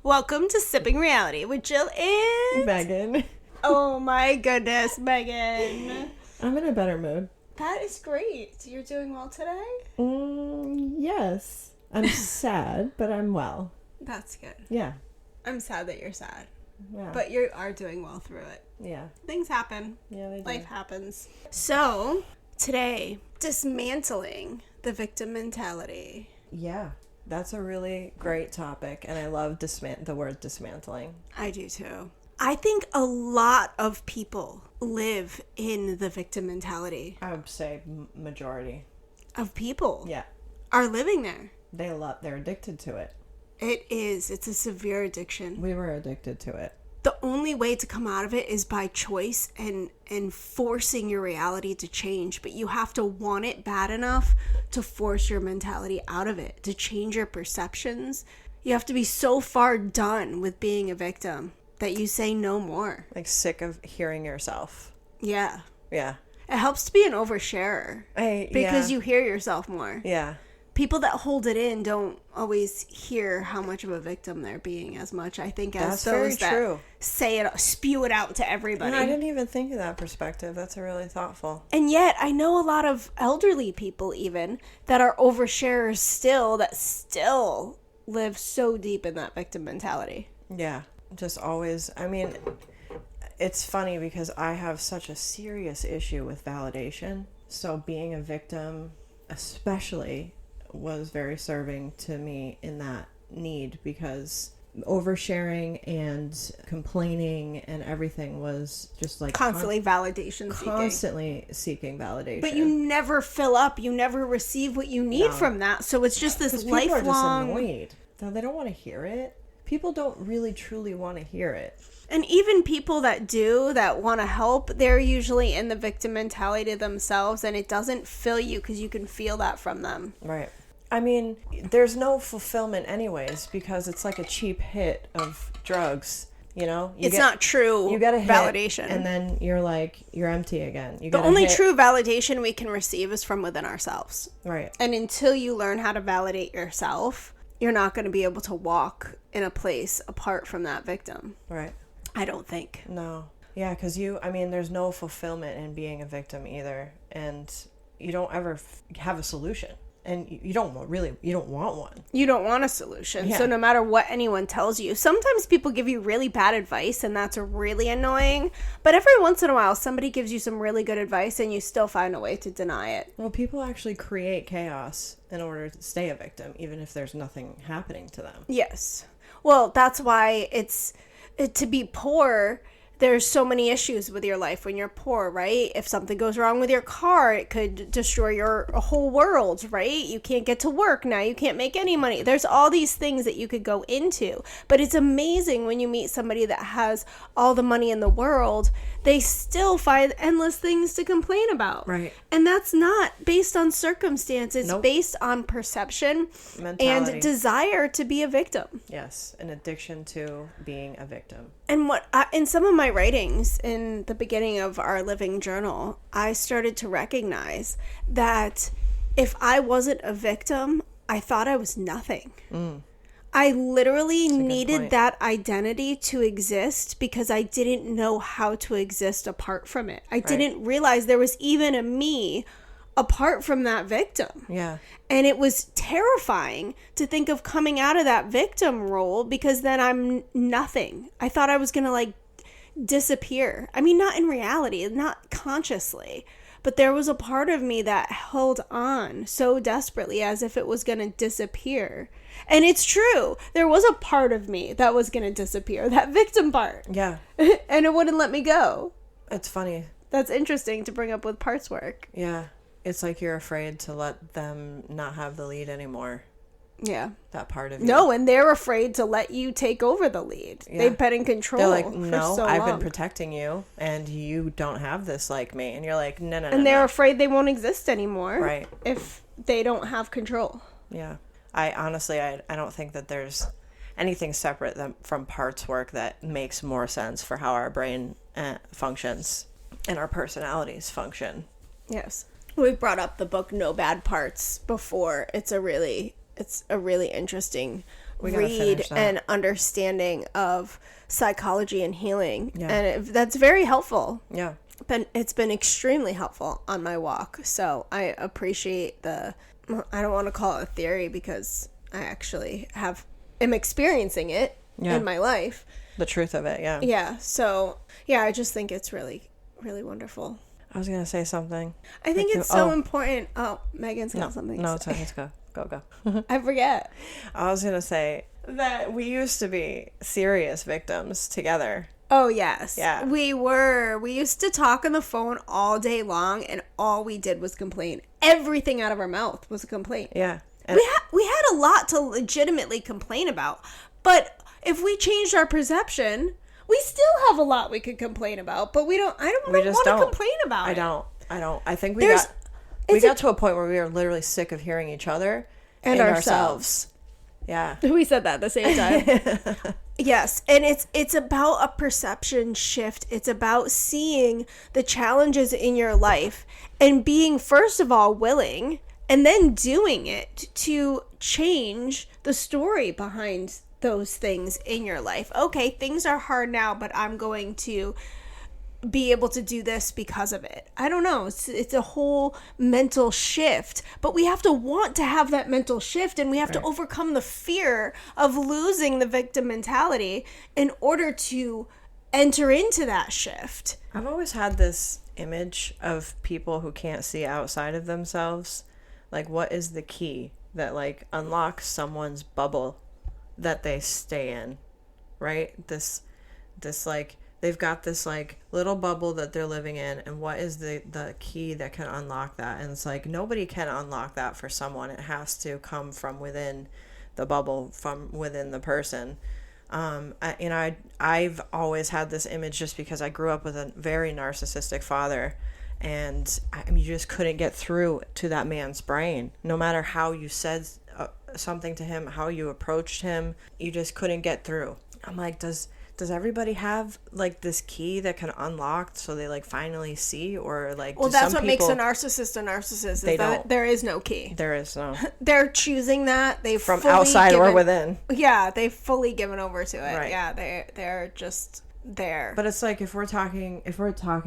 Welcome to Sipping Reality with Jill and... Megan. Oh my goodness, Megan. I'm in a better mood. That is great. You're doing well today? Yes. I'm sad, but I'm well. That's good. Yeah. I'm sad that you're sad. Yeah. But you are doing well through it. Yeah. Things happen. Yeah, they do. Life happens. So, today, dismantling the victim mentality. Yeah. That's a really great topic, and I love the word dismantling. I do too. I think a lot of people live in the victim mentality. I would say majority Of people Yeah. are living there. They're addicted to it. It is. It's a severe addiction. We were addicted to it. The only way to come out of it is by choice and forcing your reality to change. But you have to want it bad enough to force your mentality out of it, to change your perceptions. You have to be so far done with being a victim that you say no more. Like sick of hearing yourself. Yeah. Yeah. It helps to be an oversharer because yeah. you hear yourself more. Yeah. People that hold it in don't always hear how much of a victim they're being as much, I think, as That's those very that true. say it, spew it out to everybody. I didn't even think of that perspective. That's a really thoughtful. And yet, I know a lot of elderly people even that are oversharers still, that still live so deep in that victim mentality. Yeah. Just always, I mean, it's funny because I have such a serious issue with validation. So being a victim, especially, was very serving to me in that need, because oversharing and complaining and everything was just like Constantly validation seeking. Constantly seeking validation. But you never fill up. You never receive what you need from that. So it's just this lifelong... People are just annoyed. They don't want to hear it. People don't really truly want to hear it. And even people that do, that want to help, they're usually in the victim mentality themselves, and it doesn't fill you because you can feel that from them. Right. I mean, there's no fulfillment anyways, because it's like a cheap hit of drugs, you know? It's not true you get a hit, validation. And then you're empty again. The only true validation we can receive is from within ourselves. Right. And until you learn how to validate yourself, you're not going to be able to walk in a place apart from that victim. Right. I don't think. No. Yeah, because there's no fulfillment in being a victim either. And you don't ever have a solution. And you don't want one. You don't want a solution. Yeah. So no matter what anyone tells you, sometimes people give you really bad advice and that's really annoying. But every once in a while, somebody gives you some really good advice and you still find a way to deny it. Well, people actually create chaos in order to stay a victim, even if there's nothing happening to them. Yes. Well, that's why to be poor, there's so many issues with your life when you're poor, right? If something goes wrong with your car, it could destroy your whole world, right? You can't get to work now. You can't make any money. There's all these things that you could go into. But it's amazing when you meet somebody that has all the money in the world, they still find endless things to complain about. Right. And that's not based on circumstance. It's Nope. based on perception Mentality. and desire to be a victim. Yes, an addiction to being a victim. And in some of my writings in the beginning of our living journal, I started to recognize that if I wasn't a victim, I thought I was nothing. I literally needed that identity to exist because I didn't know how to exist apart from it. I didn't realize there was even a me apart from that victim. Yeah. And it was terrifying to think of coming out of that victim role because then I'm nothing. I thought I was going to disappear. I mean, not in reality, not consciously, but there was a part of me that held on so desperately as if it was going to disappear. And it's true. There was a part of me that was going to disappear, that victim part. Yeah. And it wouldn't let me go. It's funny. That's interesting to bring up with parts work. Yeah. It's like you're afraid to let them not have the lead anymore. Yeah. That part of you. No, and they're afraid to let you take over the lead. Yeah. They've been in control. They're like, no, for so I've long. been protecting you, and you don't have this like me. And you're like, no. And they're afraid they won't exist anymore. Right. If they don't have control. Yeah. I honestly don't think that there's anything separate from parts work that makes more sense for how our brain functions and our personalities function. Yes. We've brought up the book No Bad Parts before. It's a really interesting We gotta read finish that. and understanding of psychology and healing. Yeah. And that's very helpful. Yeah. It's been extremely helpful on my walk. So I appreciate I don't want to call it a theory because I actually am experiencing it in my life. The truth of it, yeah. Yeah. So, yeah, I just think it's really, really wonderful. I was going to say something. I think it's so important. Oh, Megan's got something. No, let's go. Go. I forget. I was going to say that we used to be serious victims together. Oh, yes. Yeah. We were. We used to talk on the phone all day long, and all we did was complain. Everything out of our mouth was a complaint. Yeah. And We had a lot to legitimately complain about, but if we changed our perception, we still have a lot we could complain about, but I don't want to complain about it. I don't. I think we got to a point where we were literally sick of hearing each other and ourselves. Yeah. We said that at the same time. Yes, and it's about a perception shift. It's about seeing the challenges in your life and being, first of all, willing, and then doing it to change the story behind those things in your life. Okay, things are hard now, but I'm going to be able to do this because of it. I don't know. It's a whole mental shift, but we have to want to have that mental shift, and we have to overcome the fear of losing the victim mentality in order to enter into that shift. I've always had this image of people who can't see outside of themselves. Like, what is the key that, like, unlocks someone's bubble that they stay in, right? This like, they've got this, like, little bubble that they're living in, and what is the key that can unlock that? And it's like, nobody can unlock that for someone. It has to come from within the bubble, from within the person. I've always had this image just because I grew up with a very narcissistic father, and I mean, you just couldn't get through to that man's brain. No matter how you said something to him, how you approached him, you just couldn't get through. I'm like, does everybody have, like, this key that can unlock so they, like, finally see? Or, like, well, that's what makes a narcissist is that there is no key. There is no. They're choosing that. They've from outside or within. Yeah, they've fully given over to it. Right. Yeah, they're just there. But it's like, if we're talking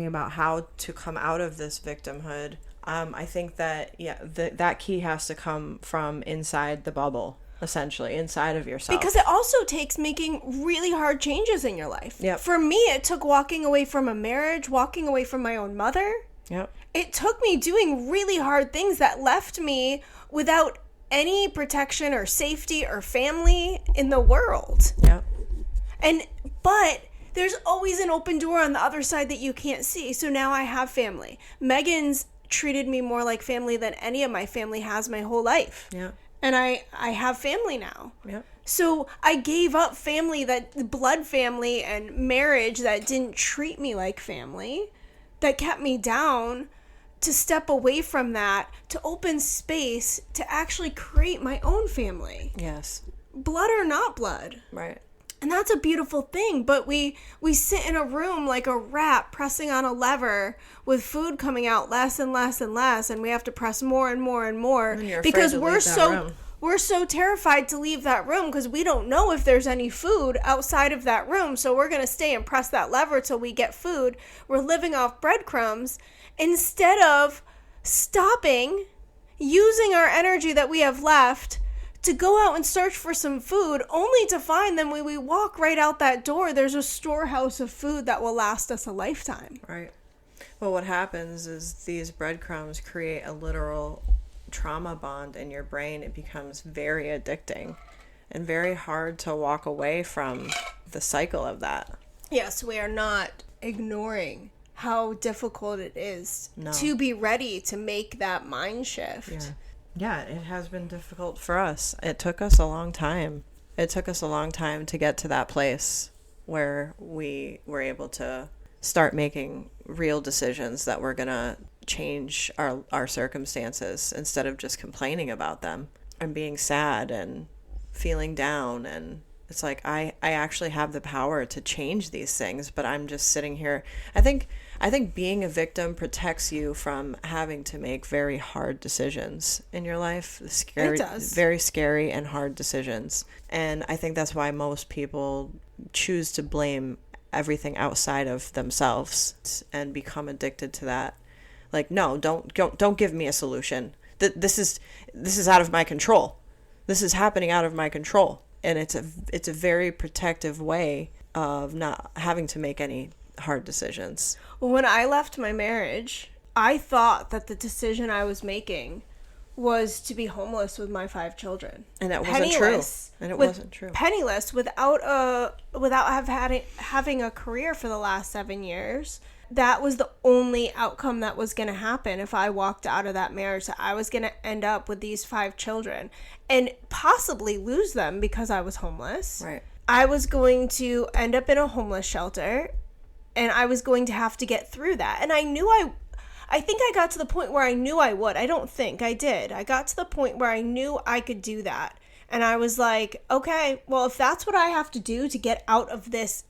about how to come out of this victimhood, I think that that key has to come from inside the bubble. Essentially, inside of yourself. Because it also takes making really hard changes in your life. Yep. For me, it took walking away from a marriage, walking away from my own mother. Yep. It took me doing really hard things that left me without any protection or safety or family in the world. Yep. But there's always an open door on the other side that you can't see. So now I have family. Megan's treated me more like family than any of my family has my whole life. Yeah. And I have family now. Yep. So I gave up family, that blood family and marriage that didn't treat me like family, that kept me down, to step away from that, to open space to actually create my own family. Yes. Blood or not blood. Right. And that's a beautiful thing, but we sit in a room like a rat pressing on a lever with food coming out less and less and less, and we have to press more and more and more because we're so terrified to leave that room because we don't know if there's any food outside of that room, so we're going to stay and press that lever till we get food. We're living off breadcrumbs instead of stopping, using our energy that we have left to go out and search for some food, only to find them when we walk right out that door, there's a storehouse of food that will last us a lifetime. Right. Well, what happens is these breadcrumbs create a literal trauma bond in your brain. It becomes very addicting and very hard to walk away from the cycle of that. Yes, we are not ignoring how difficult it is to be ready to make that mind shift. Yeah. Yeah, it has been difficult for us. It took us a long time. It took us a long time to get to that place where we were able to start making real decisions that were going to change our circumstances instead of just complaining about them and being sad and feeling down and It's like I actually have the power to change these things, but I'm just sitting here. I think being a victim protects you from having to make very hard decisions in your life. Scary, It does. very scary and hard decisions. And I think that's why most people choose to blame everything outside of themselves and become addicted to that. Like, no, don't give me a solution. This is out of my control. This is happening out of my control. And it's a very protective way of not having to make any hard decisions. Well, when I left my marriage, I thought that the decision I was making was to be homeless with my 5 children. And that wasn't true. And it wasn't true. Penniless, without having a career for the last 7 years. That was the only outcome that was going to happen if I walked out of that marriage. So I was going to end up with these 5 children and possibly lose them because I was homeless. Right. I was going to end up in a homeless shelter, and I was going to have to get through that. And I knew I think I got to the point where I knew I would. I don't think I did. I got to the point where I knew I could do that. And I was like, okay, well, if that's what I have to do to get out of this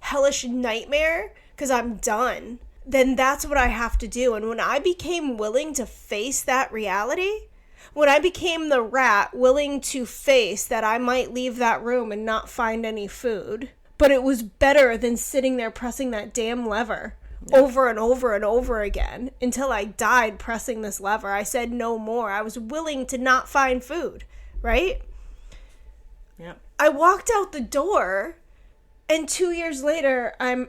hellish nightmare, because I'm done, then that's what I have to do. And when I became willing to face that reality, when I became the rat willing to face that I might leave that room and not find any food, but it was better than sitting there pressing that damn lever over and over and over again until I died pressing this lever. I said no more. I was willing to not find food, right? Yeah. I walked out the door, and 2 years later, I'm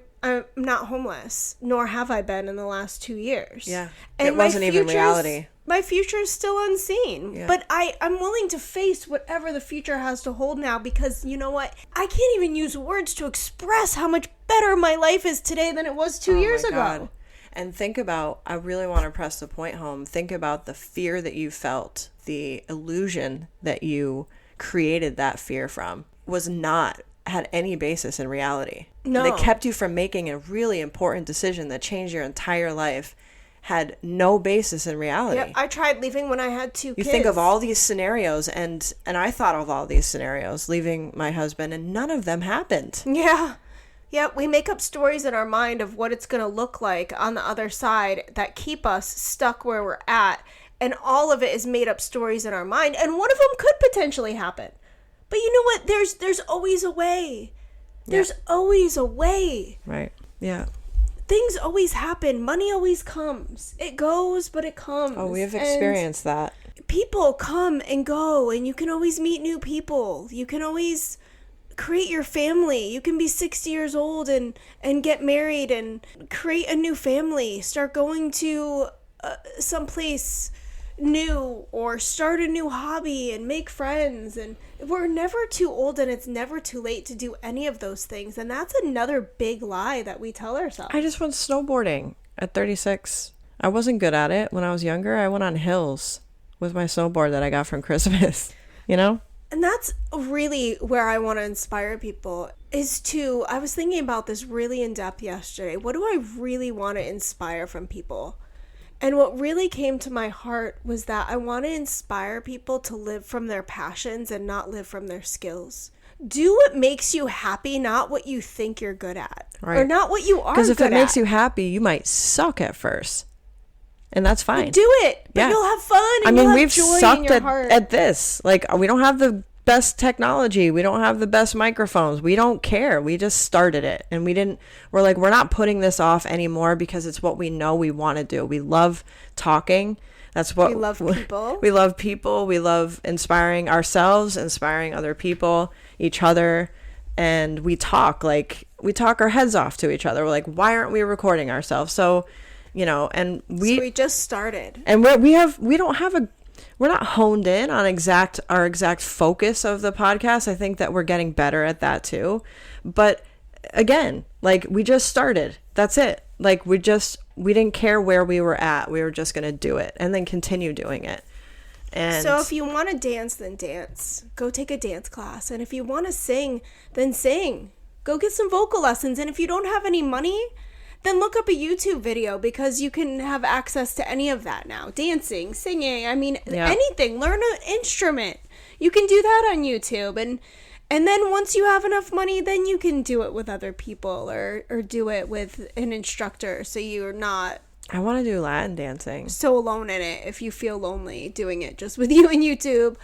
not homeless, nor have I been in the last 2 years. Yeah. And it wasn't even reality. My future is still unseen. Yeah. But I'm willing to face whatever the future has to hold now, because you know what? I can't even use words to express how much better my life is today than it was 2 years ago. God. And think about, I really want to press the point home. Think about the fear that you felt, the illusion that you created that fear from was not had any basis in reality. No. That kept you from making a really important decision that changed your entire life had no basis in reality. Yep, I tried leaving when I had 2 kids. You think of all these scenarios, and I thought of all these scenarios, leaving my husband, and none of them happened. Yeah. Yeah, we make up stories in our mind of what it's going to look like on the other side that keep us stuck where we're at. And all of it is made up stories in our mind. And one of them could potentially happen. But you know what? There's always a way. There's always a way. Right. Yeah. Things always happen. Money always comes. It goes, but it comes. Oh, we have experienced that. People come and go, and you can always meet new people. You can always create your family. You can be 60 years old and get married and create a new family. Start going to someplace new, or start a new hobby and make friends. And we're never too old, and it's never too late to do any of those things. And that's another big lie that we tell ourselves. I just went snowboarding at 36. I wasn't good at it when I was younger. I went on hills with my snowboard that I got from Christmas, you know? And that's really where I want to inspire people, is to, I was thinking about this really in depth yesterday. What do I really want to inspire from people? And what really came to my heart was that I want to inspire people to live from their passions and not live from their skills. Do what makes you happy, not what you think you're good at. Right. Or not what you are good at. Because if it makes you happy, you might suck at first. And that's fine. But do it. But you'll have fun. And you'll have joy in your heart. At this. Like, we don't have the best technology. We don't have the best microphones. We don't care. We just started it. And we're like, we're not putting this off anymore because it's what we know we want to do. We love talking. That's what we love people. We love people. We love inspiring ourselves, inspiring other people, each other. And we talk our heads off to each other. We're like, why aren't we recording ourselves? So, you know, and so we just started. And we're not honed in on our exact focus of the podcast. I think that we're getting better at that too. But again, like, we just started. That's it. Like, we didn't care where we were at. We were just going to do it and then continue doing it. And so if you want to dance, then dance. Go take a dance class. And if you want to sing, then sing. Go get some vocal lessons. And if you don't have any money, then look up a YouTube video, because you can have access to any of that now. Dancing, singing, anything. Learn an instrument. You can do that on YouTube. And then once you have enough money, then you can do it with other people or do it with an instructor, so you're not I want to do Latin dancing. so alone in it if you feel lonely doing it just with you and YouTube.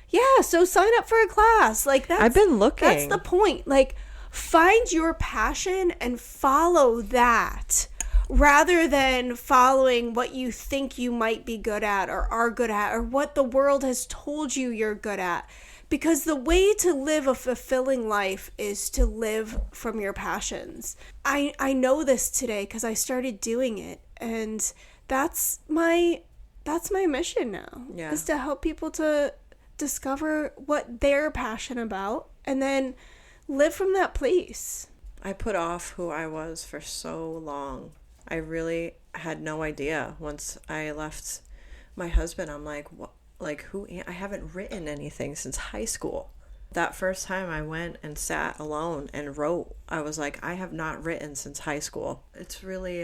Yeah, so sign up for a class. Like, that's, I've been looking. That's the point. Like, find your passion and follow that rather than following what you think you might be good at or are good at or what the world has told you you're good at. Because the way to live a fulfilling life is to live from your passions. I know this today because I started doing it, and that's my mission now. Yeah. Is to help people to discover what they're passionate about and then live from that place. I put off who I was for so long. I really had no idea. Once I left my husband, I'm like, what? Like, who? I haven't written anything since high school. That first time I went and sat alone and wrote, I was like, I have not written since high school. It's really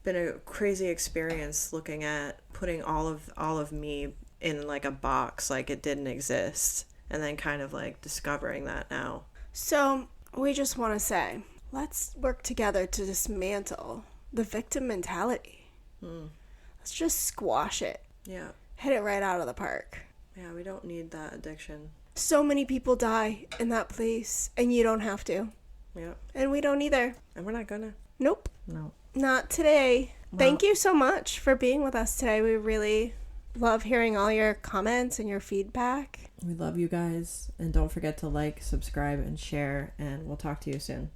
been a crazy experience looking at putting all of me in like a box, like it didn't exist, and then kind of like discovering that now. So we just want to say, let's work together to dismantle the victim mentality. Let's just squash it. Yeah. Hit it right out of the park. Yeah, we don't need that addiction. So many people die in that place, and you don't have to. Yeah. And we don't either. And we're not gonna. Nope. No. Not today. Well, thank you so much for being with us today. We really love hearing all your comments and your feedback. We love you guys. And don't forget to like, subscribe, and share. And we'll talk to you soon.